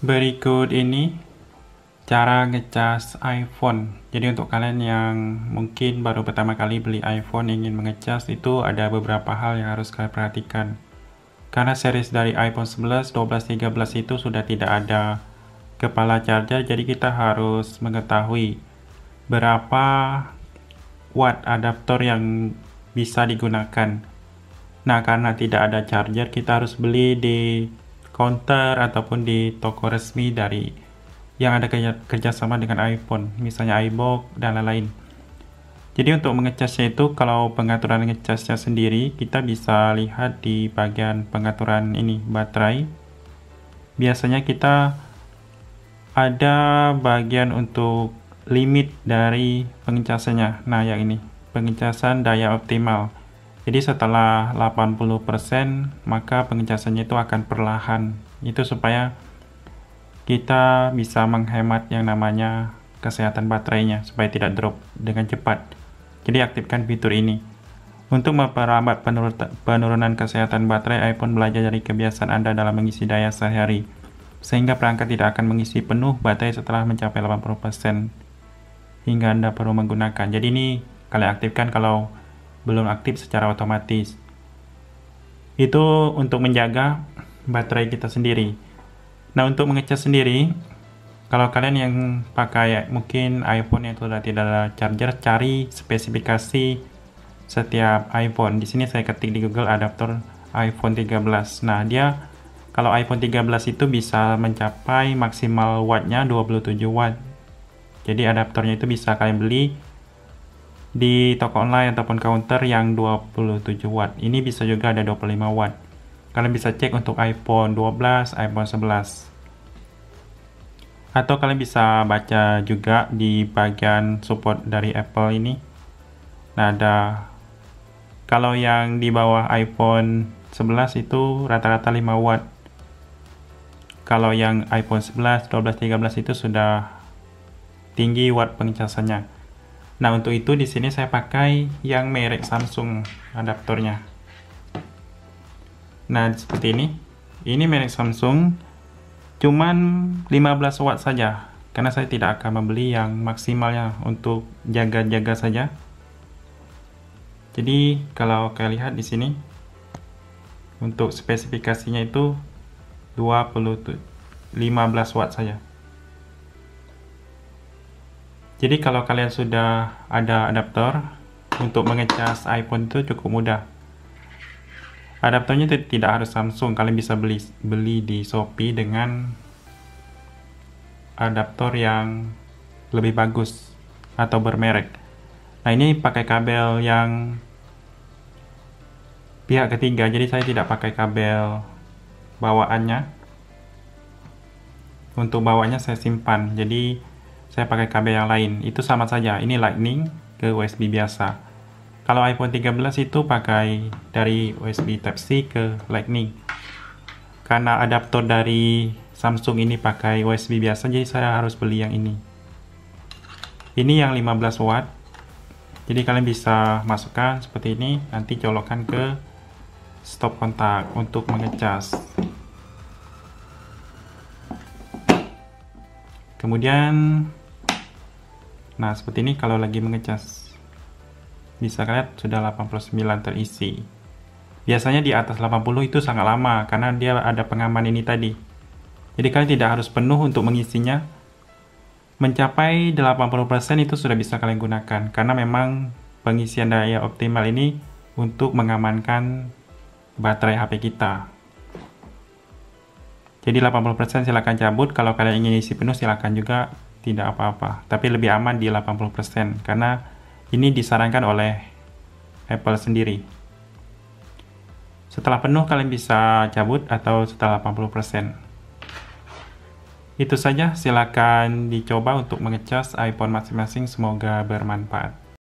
Berikut ini cara ngecas iPhone. Jadi untuk kalian yang mungkin baru pertama kali beli iPhone ingin mengecas, itu ada beberapa hal yang harus kalian perhatikan. Karena series dari iPhone 11, 12, 13 itu sudah tidak ada kepala charger, jadi kita harus mengetahui berapa watt adaptor yang bisa digunakan. Nah, karena tidak ada charger, kita harus beli di counter ataupun di toko resmi dari yang ada kerjasama dengan iPhone, misalnya iBox dan lain-lain. Jadi untuk mengecasnya itu, kalau pengaturan ngecasnya sendiri, kita bisa lihat di bagian pengaturan ini, baterai. Biasanya kita ada bagian untuk limit dari pengecasannya. Nah, yang ini, pengecasan daya optimal. Jadi setelah 80%, maka pengecasannya itu akan perlahan. Itu supaya kita bisa menghemat yang namanya kesehatan baterainya, supaya tidak drop dengan cepat. Jadi aktifkan fitur ini. Untuk memperlambat penurunan kesehatan baterai, iPhone belajar dari kebiasaan Anda dalam mengisi daya sehari, sehingga perangkat tidak akan mengisi penuh baterai setelah mencapai 80% hingga Anda perlu menggunakan. Jadi ini kalian aktifkan kalau belum aktif secara otomatis. Itu untuk menjaga baterai kita sendiri. Nah, untuk mengecas sendiri, kalau kalian yang pakai mungkin iPhone yang sudah tidak ada charger, cari spesifikasi setiap iPhone. Di sini saya ketik di Google adaptor iPhone 13. Nah, dia kalau iPhone 13 itu bisa mencapai maksimal wattnya 27 watt. Jadi adaptornya itu bisa kalian beli di toko online ataupun counter yang 27 watt. Ini bisa juga ada 25 watt. Kalian bisa cek untuk iPhone 12, iPhone 11. Atau kalian bisa baca juga di bagian support dari Apple ini. Nah, ada kalau yang di bawah iPhone 11 itu rata-rata 5 watt. Kalau yang iPhone 11, 12, 13 itu sudah tinggi watt pengecasannya. Nah, untuk itu di sini saya pakai yang merek Samsung adaptornya. Nah, seperti ini. Ini merek Samsung, cuman 15 watt saja. Karena saya tidak akan membeli yang maksimalnya, untuk jaga-jaga saja. Jadi, kalau kalian lihat di sini, untuk spesifikasinya itu 15 watt saja. Jadi kalau kalian sudah ada adaptor, untuk mengecas iPhone itu cukup mudah. Adaptornya tidak harus Samsung, kalian bisa beli di Shopee dengan adaptor yang lebih bagus atau bermerek. Nah, ini pakai kabel yang pihak ketiga, jadi saya tidak pakai kabel bawaannya. Untuk bawaannya saya simpan, jadi saya pakai kabel yang lain. Itu sama saja, ini Lightning ke USB biasa. Kalau iPhone 13 itu pakai dari USB Type-C ke Lightning. Karena adaptor dari Samsung ini pakai USB biasa, jadi saya harus beli yang ini. Ini yang 15 watt. Jadi kalian bisa masukkan seperti ini, nanti colokkan ke stop kontak untuk mengecas. Kemudian, nah seperti ini kalau lagi mengecas. Bisa kalian sudah 89 terisi. Biasanya di atas 80 itu sangat lama, karena dia ada pengaman ini tadi. Jadi kalian tidak harus penuh untuk mengisinya. Mencapai 80% itu sudah bisa kalian gunakan, karena memang pengisian daya optimal ini untuk mengamankan baterai HP kita. Jadi 80% silakan cabut, kalau kalian ingin isi penuh silakan juga, tidak apa-apa. Tapi lebih aman di 80%, karena ini disarankan oleh Apple sendiri. Setelah penuh kalian bisa cabut atau setelah 80%. Itu saja, silakan dicoba untuk mengecas iPhone masing-masing, semoga bermanfaat.